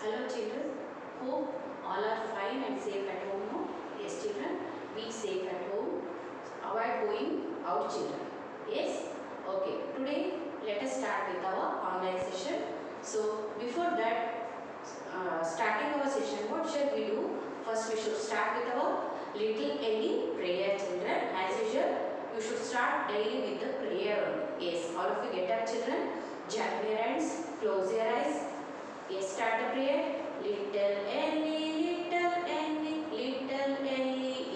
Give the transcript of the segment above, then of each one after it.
Hello children, hope all are fine and safe at home. No? Yes children, be safe at home. Avoid going out children. Yes? Okay, today let us start with our online session. So before that, starting our session, what shall we do? First we should start with our little Ellie prayer children. As usual, you should start daily with the prayer. Yes, all of you get up children. Jab your hands, close your eyes. Yes, start the prayer. Little Ellie, little Ellie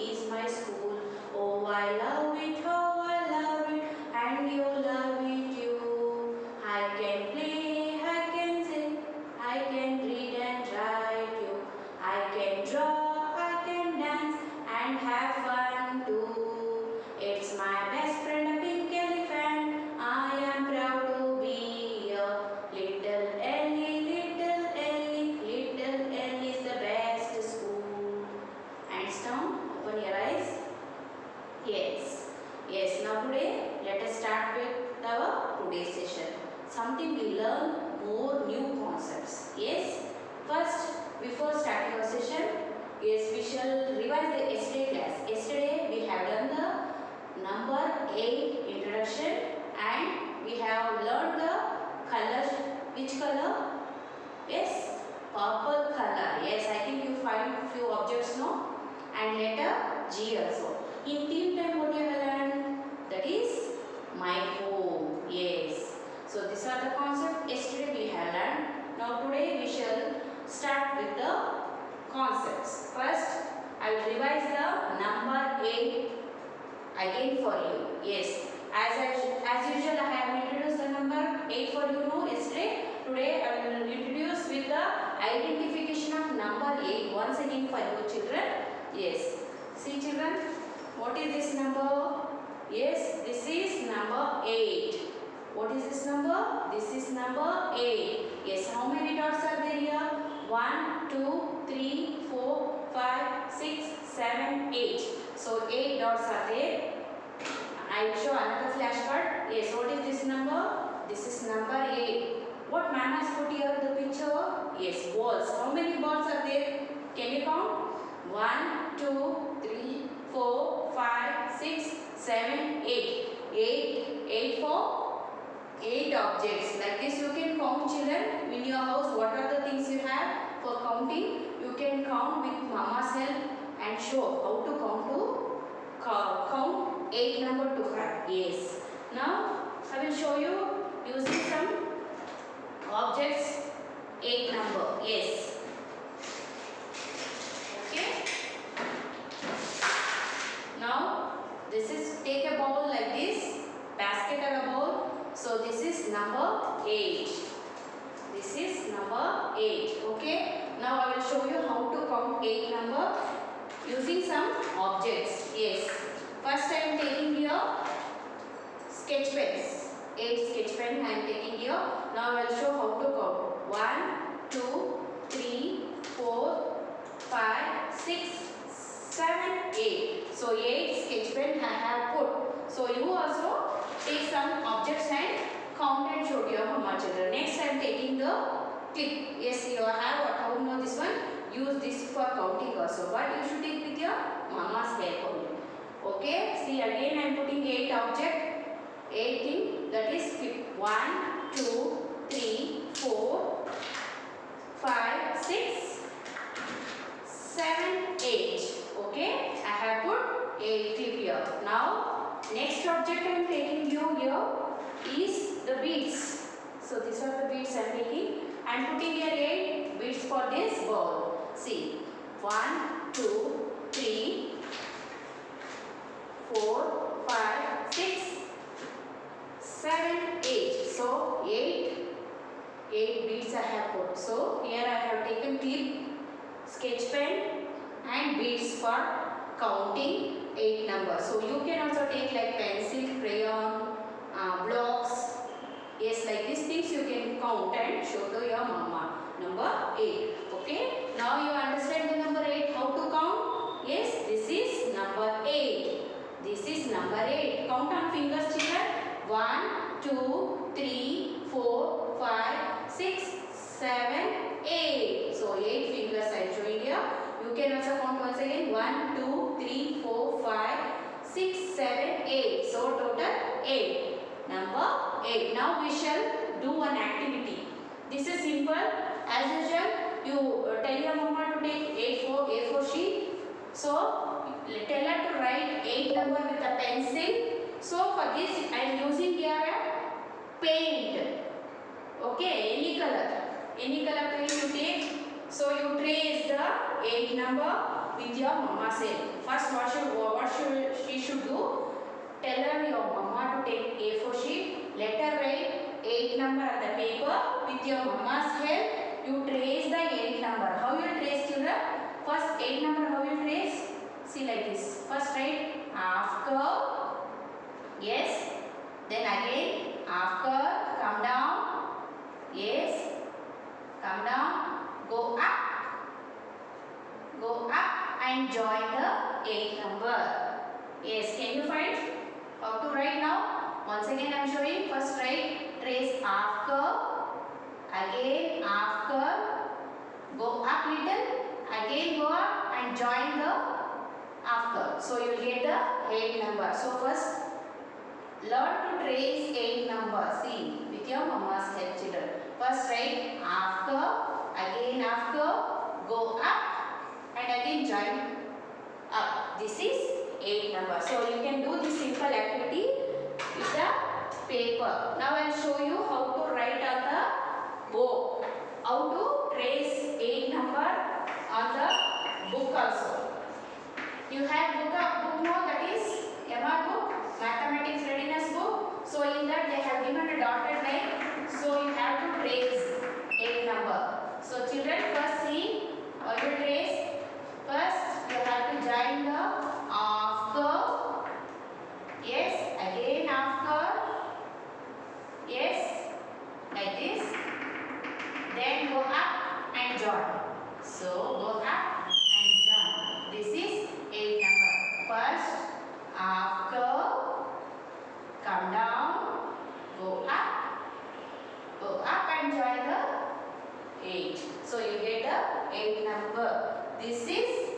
is my school. Oh, I love it, how I love it, and you love it too. I can play, I can sing, I can read and write you. I can draw, I can dance, and have fun too. It's my best friend, a pink elephant. I am proud to be a little Ellie. Open your eyes. Yes. Yes. Now today let us start with our today's session. Something we learn more new concepts. Yes. First, before starting our session, yes, we shall revise the yesterday class. Yesterday we have done the number 8 introduction and we have learned the color. Which color? Yes, purple color. Yes, I think you find few objects now. And letter G also. In theme time what you have learned? That is my home. Yes. So these are the concepts yesterday we have learned. Now today we shall start with the concepts. First I will revise the number 8 again for you. Yes. As usual I have introduced the number 8 for you know yesterday. Today I will introduce with the identification of number 8 once again for you children. Yes. See children, what is this number? Yes, this is number 8. What is this number? This is number 8. Yes, how many dots are there here? 1, 2, 3, 4, 5, 6, 7, 8. So 8 dots are there. I will show another flashcard. Yes, what is this number? This is number 8. What man has put here the picture? Yes, balls. How many balls are there? Can you count? 1, 2, 3, 4, 5, 6, 7, 8. 8 for 8 objects. Like this you can count children in your house. What are the things you have for counting? You can count with mama's help and show how to count 8 number to her. Yes. Now I will show you using some objects 8 number. Yes. Now this is take a bowl like this, basket or a bowl. So this is number 8. This is number 8. Okay. Now I will show you how to count 8 number using some objects. Yes. First I am taking here sketch pens. 8 sketch pen I am taking here. Now I will show how to count. 1, 2, 3, 4, 5, 6, 7, 8. So 8 sketch pen I have put. So you also take some objects and count and show to your mama children. Next I am taking the clip. Yes, you have what? How you know this one? Use this for counting also. But you should take with your mama's help only. Okay. See again I am putting 8 object. 8 thing that is clip. 1, 2, 3, 4, 5, 6, 7, 8. Okay, I have put 8 clip here. Now, next object I am taking you here is the beads. So, these are the beads I am taking. I am putting here 8 beads for this ball. See, 1, 2, 3, 4, 5, 6, 7, 8. So, 8 beads I have put. So, here I have taken clip, sketch pen and beads for counting 8 numbers. So you can also take like pencil, crayon, blocks. Yes, like these things you can count and show to your mama. Number 8. Okay. Now you understand the number 8 how to count? Yes, this is number 8. This is number 8. Count on fingers children. 1, 2, 3, 4, 5, 6, 7, 8. So can also count once again. 1, 2, 3, 4, 5, 6, 7, 8. So total 8. Number 8. Now we shall do one activity. This is simple. As usual, you tell your mama to take A4 sheet. So tell her to write 8 number with a pencil. So for this I am using here a paint. Okay, any color paint you take. So you trace the 8 number with your mama's help. First, what she should do? Tell her your mama to take A4 sheet. Let her write 8 number on the paper. With your mama's help, you trace the 8 number. How you trace, children? First 8 number, how you trace? See like this. First write half curve. Yes. Then again half curve. Come down. Yes. Come down. Go up. Go up and join the 8 number. Yes. Can you find how to write now? Once again I am showing. First write trace half curve. Again half curve. Go up little. Again go up and join the half curve. So you will get the 8 number. So first learn to trace 8 numbers. See with your mama's help, children. First write half curve, again half curve, go up and again join up. This is 8 number. So you can do this simple activity with the paper. Now I will show you how to write on the book. How to trace 8 number on the book also. You have book now, that is MR book, Mathematics Readiness book. So in that they have given a dotted line. So you have to trace 8 number. So children, first see how you trace. First you have to join the half curve. Yes, again half curve. Yes, like this. Then go up and join. So go up and join. This is 8 number. First half curve, come down, go up and join the 8. So you get the 8 number. This is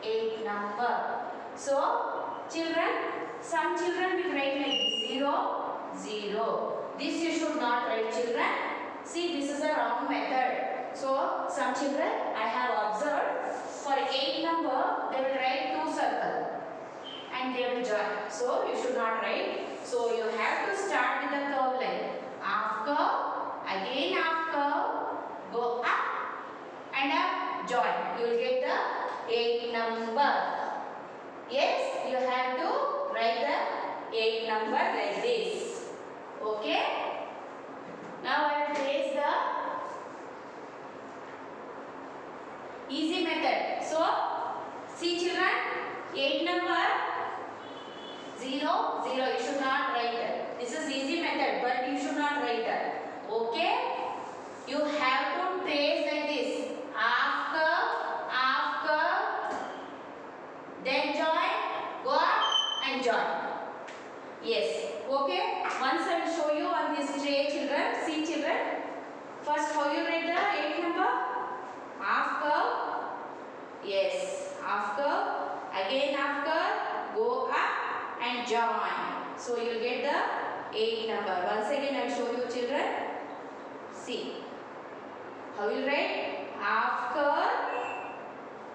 8 number. So children, some children will write like this, 0, 0. This you should not write, children. See, this is a wrong method. So some children I have observed, for 8 number they will write 2 circles and they will join. So you should not write. So you have to start with the curve line. Half curve, again half curve, go up and up, join. You will get the 8 number. Yes, you have to write the 8 number like this. Okay. Now I will trace the easy method. So see children, 8 number 0, 0. You should not write that. This is easy method, but you should not write that. Okay? You have to trace like this. Half curve, then join, go up and join. Yes. Okay? Once I will show you on this tray, children. See children. First, how you write the 8 number? Half curve. Yes. Half curve. Again half curve. Go up and join. So you will get the 8 number. Once again I will show you, children. See. How you write? Half curve.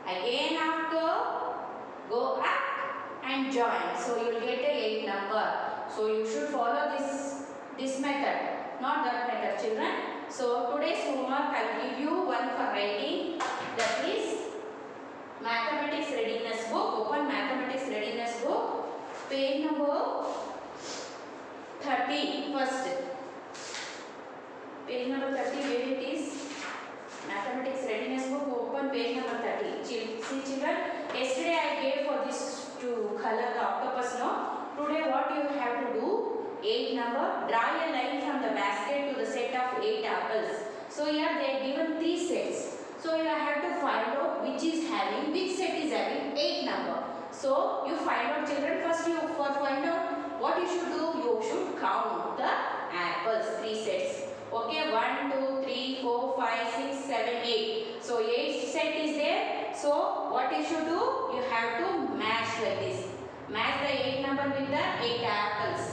Again half curve. Go up and join. So you will get the 8 number. So you should follow this method, not that method, children. So today's homework I will give you one for writing, that is Mathematics Readiness book. Open Mathematics Readiness book, page number 30 first. Page number 30, where it is? Mathematics Readiness book, open page number 30. See children, yesterday I gave for this to color the octopus, no? Today what you have to do, 8 number, draw a line from the basket to the set of 8 apples. So here they are given 3 sets. So you have to find out which set is having 8 number. So you find out, children. First you find out what you should do, you should count the apples, 3 sets. Okay, 1, 2, 3, 4, 5, 6, 7, 8. So 8 set is there. So what you should do? You have to match like this. Match the 8 number with the 8 apples.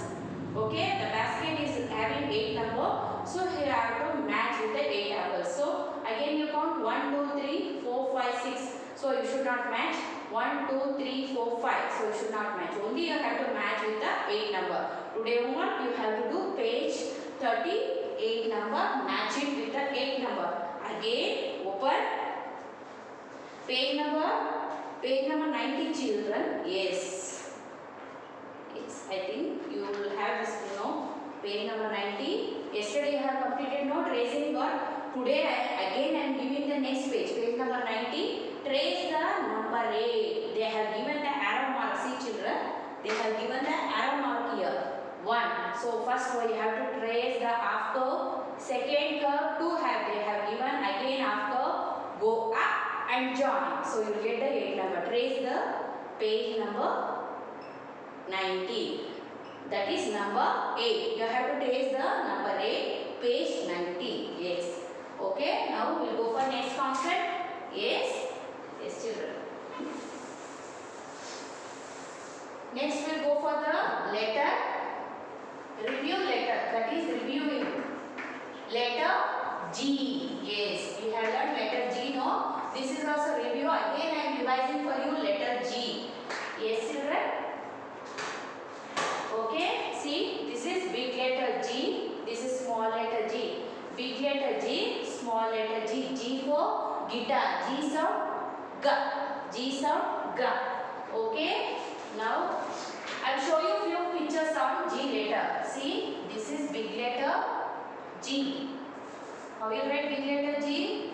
Okay, the basket is having 8 number. So here I have to match with the 8 apples. So again you count 1, 2, 3, 4, 5, 6. So you should not match 1, 2, 3, 4, 5. So you should not match. Only you have to match with the 8 number. Today homework you have to do page 38 number. Match it with the 8 number. Again open page number 90 children. Yes. I think you will have this page number 90. Yesterday you have completed note raising God. Today I am giving the next page number 90. Trace the number 8. They have given the arrow mark. See children, they have given the arrow mark here. 1. So first you have to trace the half curve. Second curve 2 they have given again half curve. Go up and join. So you will get the 8 number. Trace the page number 90. That is number 8. You have to trace the number 8, page 90. Yes. Okay. Now we will go for next concept. Yes. Yes, children. Next we will go for the letter. Review letter. That is reviewing. Letter G. Yes. We have learned letter G. No. This is also review. Again I am revising for you letter G. Yes, children. Okay, see, this is big letter G, this is small letter G. Big letter G, small letter G. G for guitar, G sound, G. G sound, G. Okay, now I will show you few pictures on G letter. See, this is big letter G. How you write big letter G?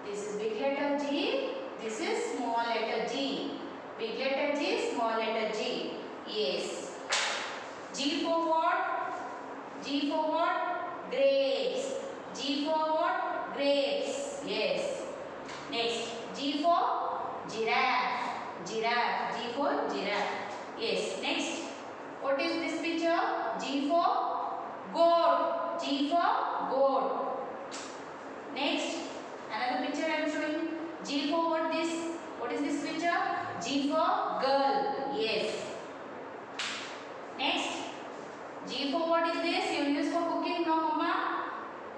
This is big letter G, this is small letter G. Big letter G, small letter G. Yes. G for what? G for what? Grapes. G for what? Grapes. Yes. Next. G for giraffe. Giraffe. G for giraffe. Yes. Next. What is this picture? G for goat. G for goat. Next. Another picture I am showing. G for what this? What is this picture? G for girl. Yes. Next. G for what is this? You use for cooking, no mama?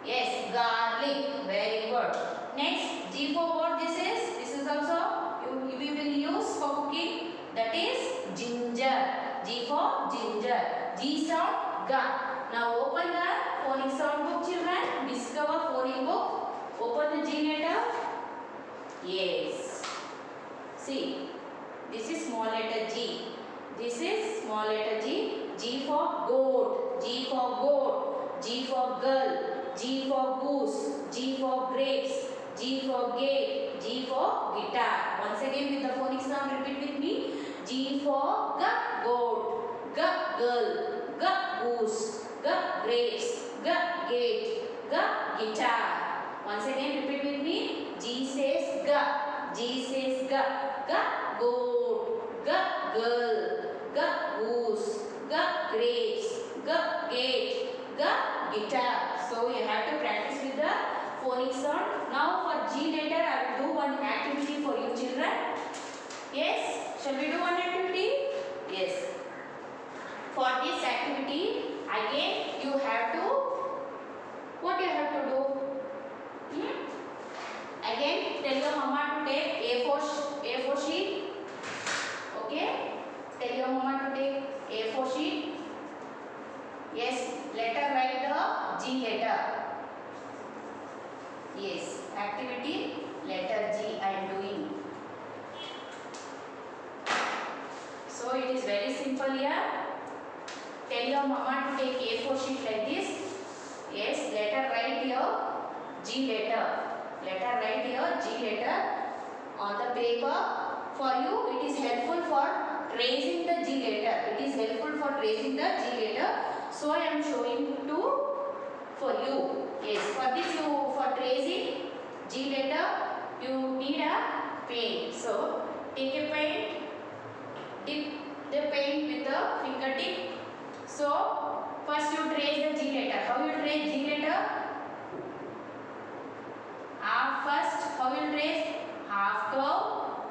Yes, garlic. Very good. Next, G for what this is? This is also we will use for cooking. That is ginger. G for ginger. G sound, G. Now open the phonics sound book, children. Discover phonics book. Open the G letter. Yes. See, this is small letter G. This is small letter G. G for goat, G for goat, G for girl, G for goose, G for grapes, G for gate, G for guitar. Once again with the phonics sound, repeat with me. G for goat, G girl, G goose, G grapes, G gate, G guitar. Once again repeat with me. G says G, G says G, G goat, G girl, G goose, G grapes, G gate, G guitar. So you have to practice with the phonics sound. Now for G letter I will do one activity for you children. Yes, shall we do one activity? Yes. For this activity again you have to, what you have to do? Again tell your mama to take A4 sheet. Okay. Tell your mama to take A4 sheet. Yes, letter write the G letter. Yes, activity letter G I am doing. So it is very simple here. Tell your mama to take A4 sheet like this. Yes, letter write here G letter. Letter write here G letter on the paper. For you it is helpful for tracing the G letter. It is helpful for tracing the G letter. So I am showing for you. Yes, for this for tracing G letter you need a paint. So take a paint, dip the paint with the fingertip. So first you trace the G letter. How you trace G letter? First how you trace? Half curve,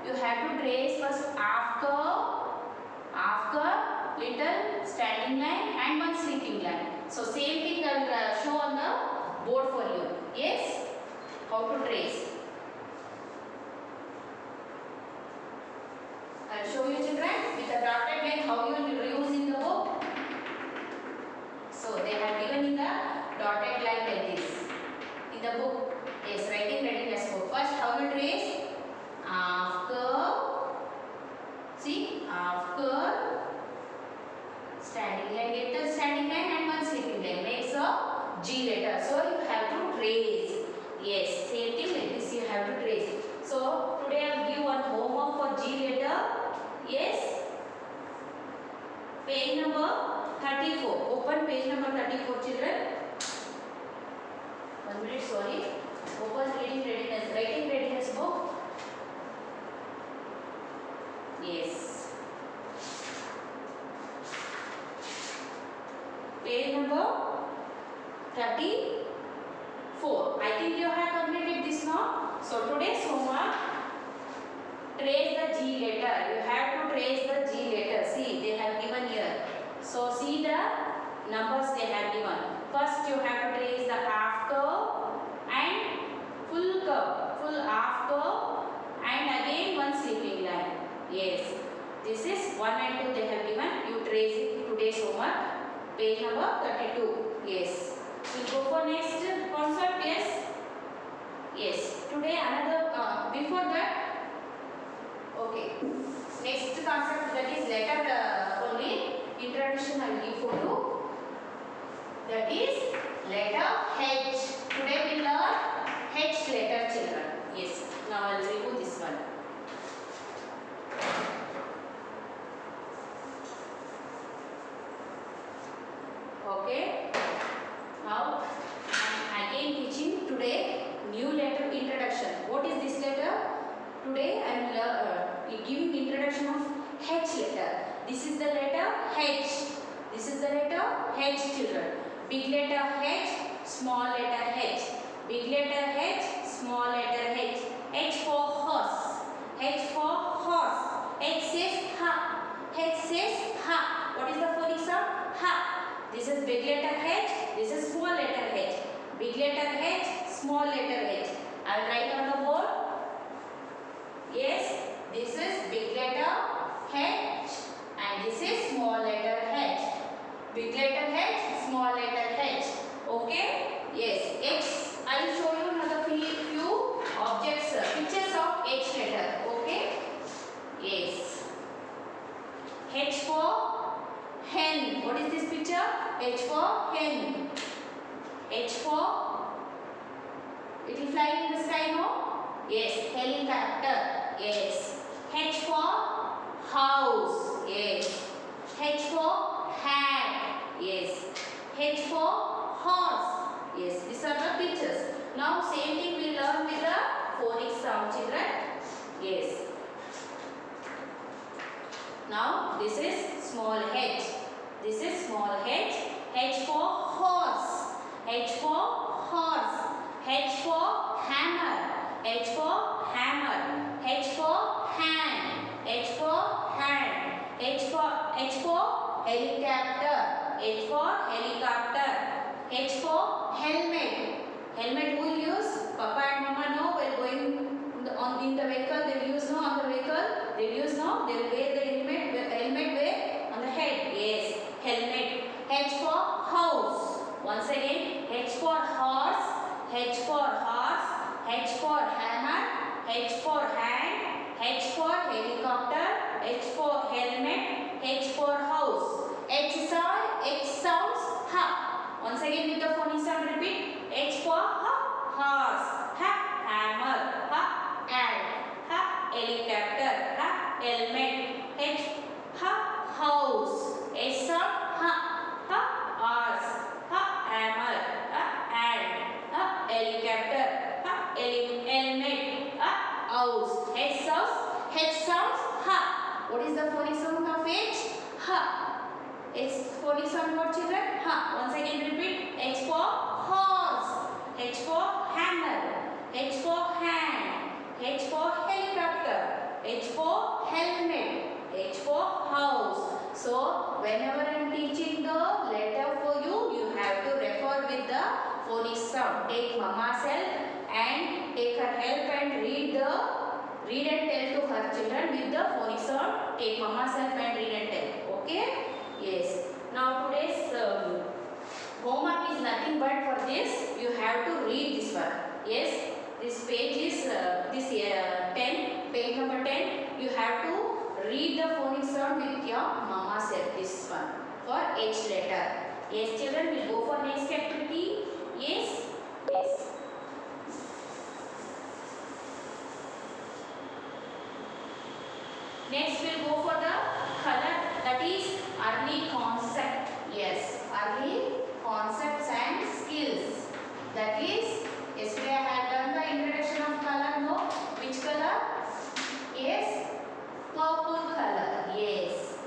you have to trace first half curve, little standing line and one sleeping line. So same thing I will show on the board for you. Yes, how to trace. I will show you children with the dotted line how you will use in the book. So they have given in the dotted line like this in the book. Yes, writing readiness book. First how you trace? Half curve. See, half curve, standing line, little standing line and one sleeping line makes a G letter. So you have to trace. Yes, same thing like this you have to trace. So today I will give one homework for G letter. Yes. Page number 34. Open page number 34 children. 1 minute, sorry. Open writing readiness book. Yes. Page number 34. I think you have completed this now. So today's homework, trace the G letter. You have to trace the G letter. See, they have given here. So see the numbers they have given. First you have to trace the half curve and full curve, full half curve and again one sleeping line. Yes, this is 1 and 2 they have given. You trace it today's homework. Page number 32. Yes. We'll go for next concept. Yes. Yes. Today another before that. Okay. Next concept, that is letter only. Introduction I will give for you. That is letter H. Today we learn H letter children. Yes. Now I will remove this one. Okay. Now I am again teaching today new letter introduction. What is this letter? Today I am giving introduction of H letter. This is the letter H. This is the letter H children. Big letter H, small letter H. Big letter H, small letter H. H for horse. H for horse. H says ha. H says ha. What is the phonics of ha? This is big letter H. This is small letter H. Big letter H, small letter H. I will write on the board. Yes, this is big letter H and this is small letter H. Big letter H, small letter H. Okay? Yes. H. I will show you another few objects, pictures of H letter. Okay? Yes. H for hen. What is this picture? H for hen. H for, it will fly in the sky, no? Yes. Helicopter. Yes. H for house. Yes. H for hat. Yes. H for horse. Yes. These are the pictures. Now same thing we learn with the phonics sound children. Yes. Now this is small h. This is small h. H for horse. H for horse. H for hammer. H for hammer. H for hand. H for hand. H for helicopter. H for helicopter. H for helmet. Helmet who will use? Papa and mama know while going in the vehicle. They will use no on the vehicle. They will use no. They will wear the helmet where on the head. Yes, helmet. H for house. Once again, H for horse. H for horse. H for hammer. H for hand. H for helicopter. H for helmet. H for house. H sounds ha. Once again with the phonic sound repeat. H for ha, horse. Ha, hammer. Ha, ant. Ha, helicopter. Ha, helmet. H, ha, house. H sound ha, ha, horse. Ha, hammer. Ha, ant. Ha, helicopter. Ha, helmet. Ha, house. H sounds ha. What is the phonic sound of H? Ha. H phonic sound what children? Ha. Once again repeat. H for horse. H for hammer. H for hand. H for helicopter. H for helmet. H for house. So whenever I am teaching the letter for you, you have to refer with the phonic sound. Take mama's help and take her help and read and tell to her children with the phonic sound. Take mama's help and read and tell. Okay? Yes. Now today's homework is nothing but for this. You have to read this one. Yes. This page is 10. Page number 10. You have to read the phonic sound with your mama's help. This one for H letter. Yes, children. We'll go for next activity. Yes. Yes. Next we'll go for the color, that is early concept. Yes, early concepts and skills. That is, yesterday I had done the introduction of color. No, which color? Yes, purple color. Yes,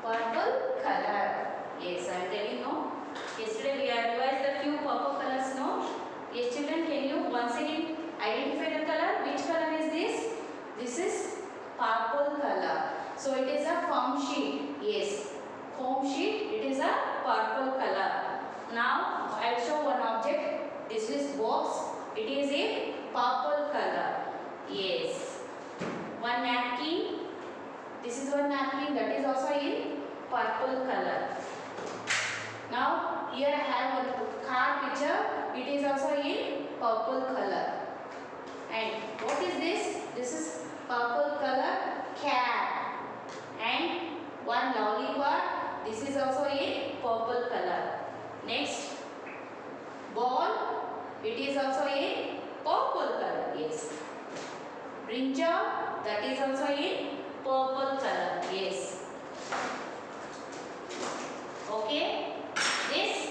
purple color. Yes, I am telling no. Yesterday we have revised the few purple colors. No. Yes, children, can you once again identify the color? Which color is this? This is purple color. So it is a foam sheet. Yes, foam sheet. It is a purple color. Now I will show one object. This is box. It is a purple color. Yes. One napkin. This is one napkin that is also in purple color. Now here I have one car picture. It is also in purple color. And what is this? This is purple color cat. And one lollipop. This is also in purple color. Next, ball. It is also in purple color. Yes. Brinjal. That is also in purple color. Yes. Okay. This,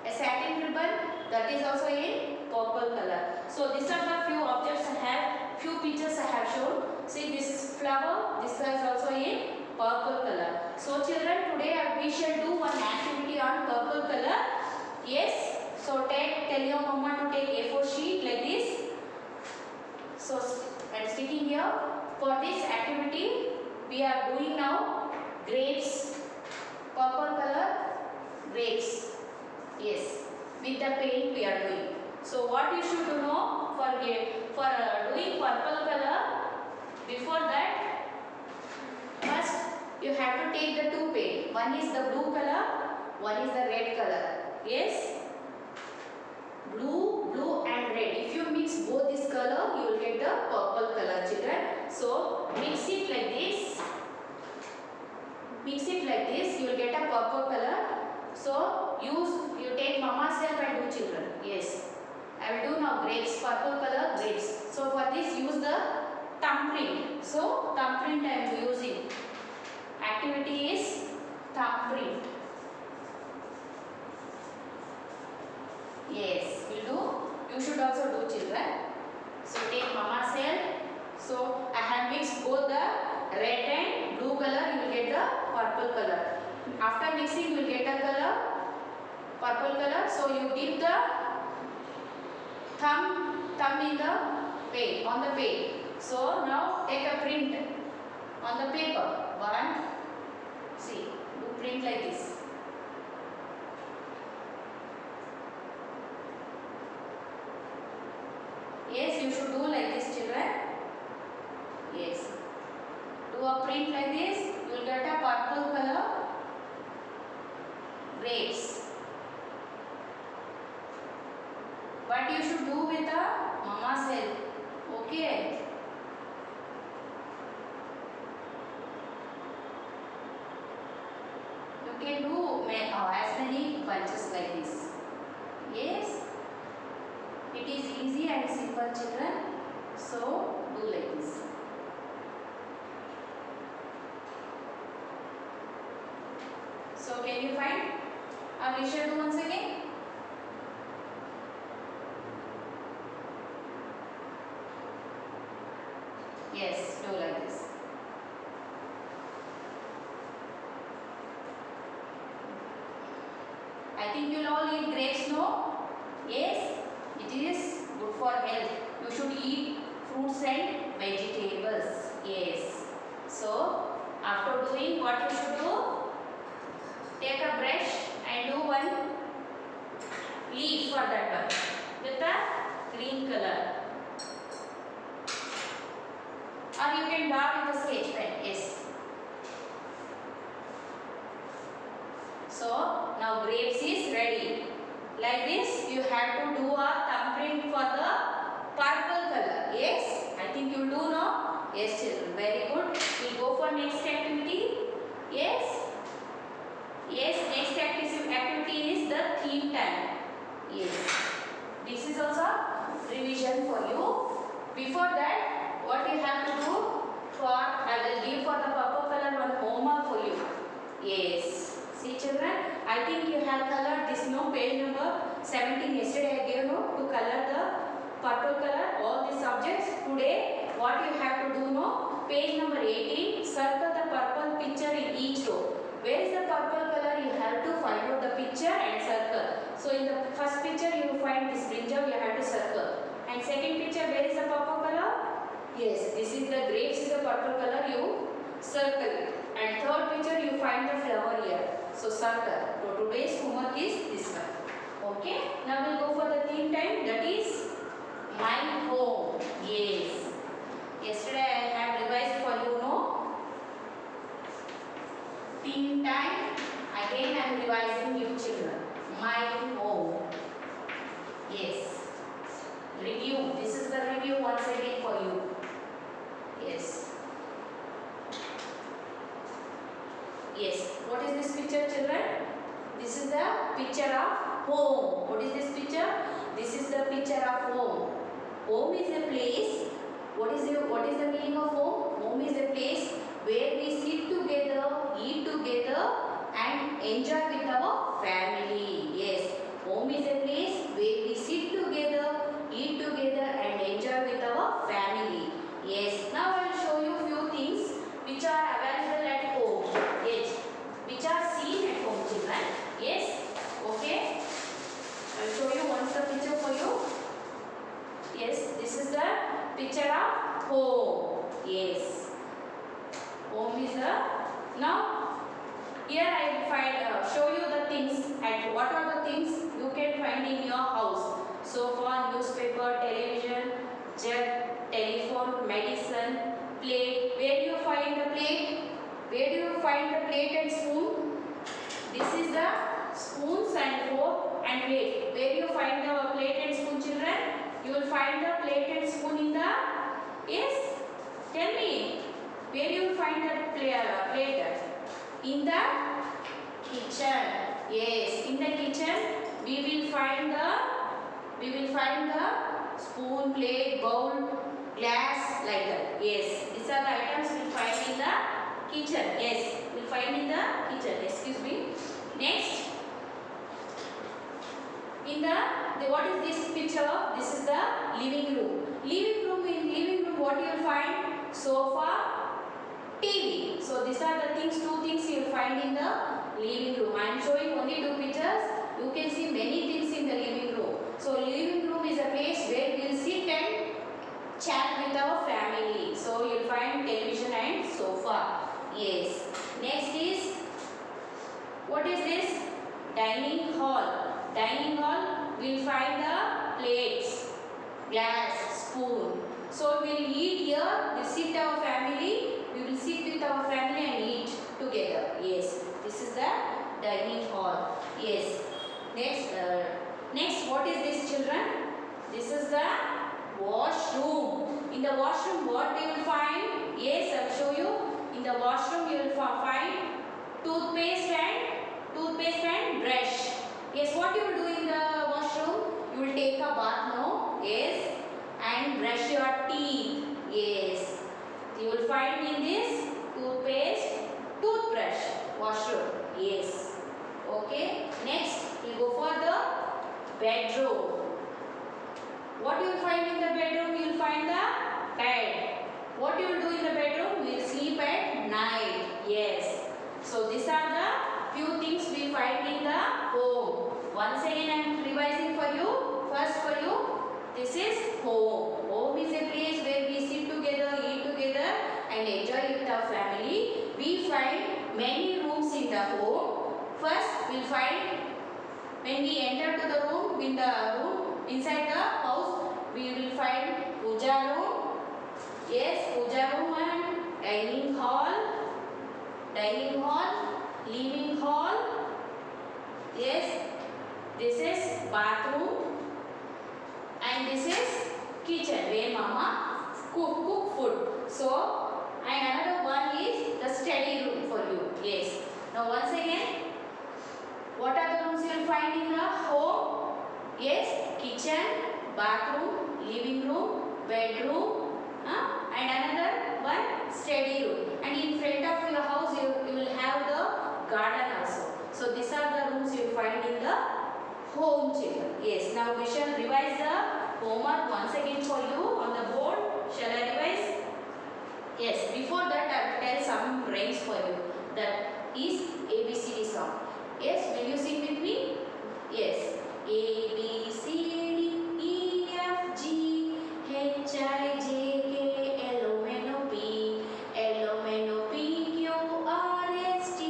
a satin ribbon. That is also in purple color. So these are the few objects I have, few pictures I have shown. See, this is flower. This is also in purple color. So children, today we shall do one activity on purple color. Yes. So tell your mama to take A4 sheet like this. So and sticking here. For this activity, we are doing now grapes. Purple color grapes. Yes. With the paint we are doing. So what you should know for doing purple color, before that, first you have to take the two paint. One is the blue color, one is the red color. Yes? Blue and red. If you mix both this color, you will get the purple color, children. So mix it like this. Mix it like this, you will get a purple color. So you take mama's help and do, children. Yes. I will do now grapes, purple color grapes. So for this use the thumbprint. So thumbprint I am using. Activity is thumbprint. Yes, will do. You should also do, children. So take mama's help. So I have mixed both the red and blue color. You will get the purple color. After mixing, you will get a color, purple color. So you dip the thumb in the paint, on the paint. So now take a print on the paper. One, see, do print like this. Yes, you should do like this, children. Yes. Do a print like this, you will get a purple color grapes. But you should do with a mama's help. Okay. You can do as many bunches like this. Yes. It is easy and simple, children. So do like this. So can you find? We shall do once again. Yes, do like this. I think you'll all eat grapes, no? Yes, it is good for health. You should eat fruits and vegetables. Yes. So after doing, what you should do? Take a brush and do one leaf for that one with a green color. Or you can draw with a sketch pen. Yes. So now grapes is ready. Like this, you have to do a thumbprint for the purple color. Yes, I think you do know. Yes, children, very good. We go for next activity. Yes. Yes, next activity is the theme time. Yes. This is also revision for you. Before that, what you have to do? I will give for the purple color one homework for you. Yes. See children, I think you have colored this page number 17. Yesterday I gave to color the purple color all the subjects. Today what you have to do page number 18, circle the purple picture in each row. Where is the purple color? You have to find out the picture and circle. So in the first picture you find this brinjal, you have to circle. And second picture, where is the purple color? Yes, this is the grapes is the purple color, you circle it. And third picture you find the flower here. So circle. So today's homework is this one. Okay. Now we'll go for the theme time, that is my home. Yes. Yesterday I have revised for you theme time. Again I am revising you children. My home. Yes. Review. This is the review once again for you. Yes. Yes. What is this picture children? This is the picture of home. What is this picture? This is the picture of home. Home is a place. What is the meaning of home? Home is a place where we sit together, eat together and enjoy with our family. Yes. Home is a place where we sit together, eat together and enjoy with our family. Yes. Now I will show you few things which are available at home. Yes. Which are seen at home children. Yes. Okay. I will show you once the picture for you. Yes. This is the picture of home. Yes. Home is the. Now here I will show you the things at what are the things you can find in your house. Sofa, newspaper, television, jug, telephone, medicine, plate. Where do you find the plate? Where do you find the plate and spoon? This is the spoons and fork and plate. Where do you find the plate and spoon children? You will find the plate and spoon in the, yes? Tell me. Where do you find the plate? In the kitchen. Yes, in the kitchen we will find the spoon, plate, bowl, glass, like that. Yes, these are the items we will find in the kitchen. Yes, we will find in the kitchen. Excuse me. Next, in what is this picture? This is the living room. In living room, what you will find? Sofa, TV. So these are the two things you will find in the living room. I am showing only two pictures. You can see many things in the living room. So living room is a place where we will sit and chat with our family. So you will find television and sofa. Yes. Next is, what is this? Dining hall. Dining hall, we will find the plates, glass, spoon. So we will eat here, we sit our family, we will sit with our family and eat together. Yes, this is the dining hall. Yes. Next, what is this children? This is the washroom. In the washroom, what you will find? Yes, I will show you. In the washroom, you will find toothpaste and brush. Yes, what you will do in the washroom? You will take a bath, no? Yes. And brush your teeth. Yes. You will find in this toothpaste, toothbrush, washroom. Yes. Okay. Next, we go for the bedroom. What you will find in the bedroom? You will find the bed. What you will do in the bedroom? We will sleep at night. Yes. So these are the few things we find in the home. Once again I am revising for you. First for you, this is home. Home is a place where we sit together, eat together and When we enter to the room, inside the house, we will find puja room. Yes, puja room and dining hall, living hall. Yes, this is bathroom and this is kitchen where mama cook food. So, and another one is the study room for you. Yes. Now once again, what are the rooms you will find in the home? Yes, kitchen, bathroom, living room, bedroom, and another one study room. And in front of your house you will have the garden also. So these are the rooms you will find in the home, children. Yes, now we shall revise the homework once again for you on the board. Shall I revise? Yes, before that I will tell some rhymes for you. That is ABCD song. Yes, will you sing with me? Yes. A, B, C, D, E, F, G, H, I, J, K, L, M, N, O, P, L, M, N, O, P, Q, R, S, T,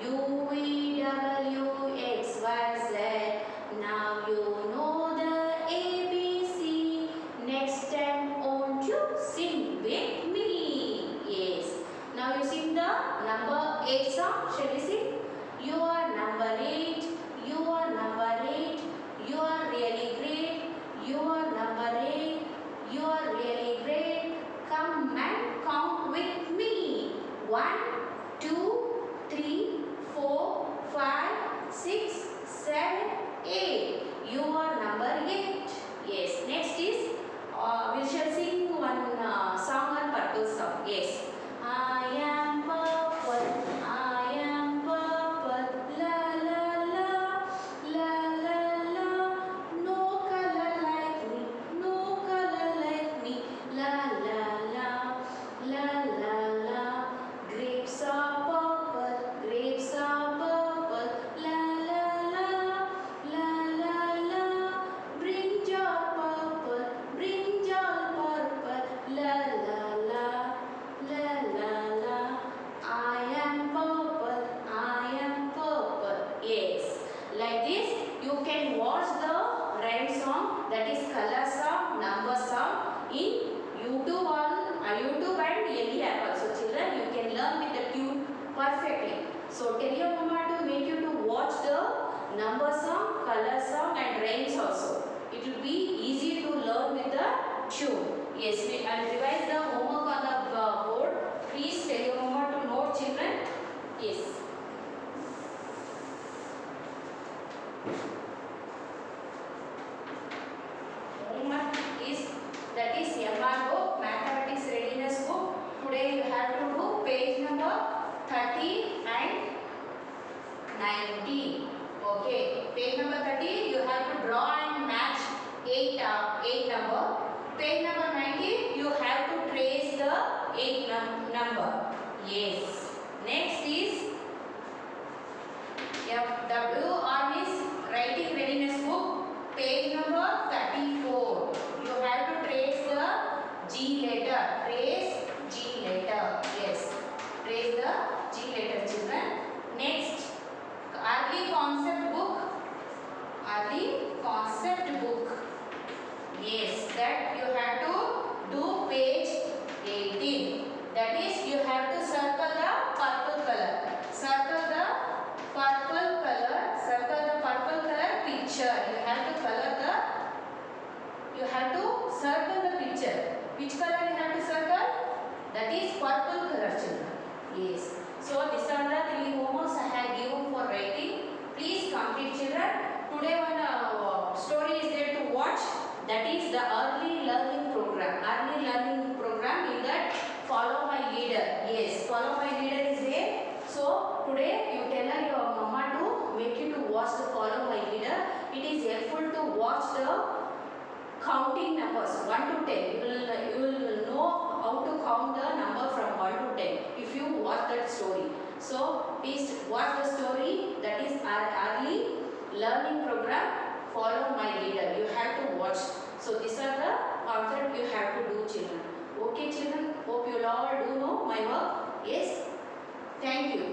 U, V, W, X, Y, Z. Now you know the ABC. Next time won't you sing with me? Yes. Now you sing the number 8 song. Shall we sing? You are number 8. You are number 8. You are really great. You are number 8. You are really great. Come and count with me. 1, 2, 3, 4, 5, 6, 7, 8. You are number 8. Yes. Next is we shall sing one song on purple song. Yes. I am purple. I am purple. La la la. La la la. No color like me. No color like me. La la la. La la la. Grapes are purple. Grapes are purple. La la la. La la la. Brinjal purple. Brinjal purple. La la la. La la la. I am purple. I am purple. Yes. Like this, you can watch the rhyme song, that is color song, number song in YouTube and LE app also. Children, you can learn with the tune perfectly. So tell your mama to make you to watch the number song, color song and rhymes also. It will be easy to learn with the tune. Yes, I will revise the homework on the board. Please tell your mama to note, children. Yes. Homework is, that is MR book, Mathematics Readiness book. Today you have to do page number 30 and 19. Okay, page number 30 you have to draw and match 8 number. Page number 19 you have to trace the 8 number. Yes. Next is FW or is Writing Readiness book, page number 34. You have to trace the G letter. Trace G letter. Yes. Trace the G letter, children. Next, early concept book. Early concept book. Yes, that you have to do page 18. That is, you have to circle the purple color. Circle the purple color. Circle the purple color picture. You have to circle the picture. Which color you have to circle? That is purple color, children. Yes. So these are the 3 homeworks I have given for writing. Please complete, children. Today one story is there to watch. That is the early learning program. Early learning program, in that follow my leader. Yes, follow my leader is there. So today you tell your mama to make you to watch the follow my leader. It is helpful to watch the counting numbers 1 to 10. You will know how to count the number from 1 to 10 if you watch that story. So please watch the story. That is our early learning program. Follow my leader. You have to watch. So these are the concepts you have to do, children. Okay, children. Hope you all do know my work. Yes. Thank you.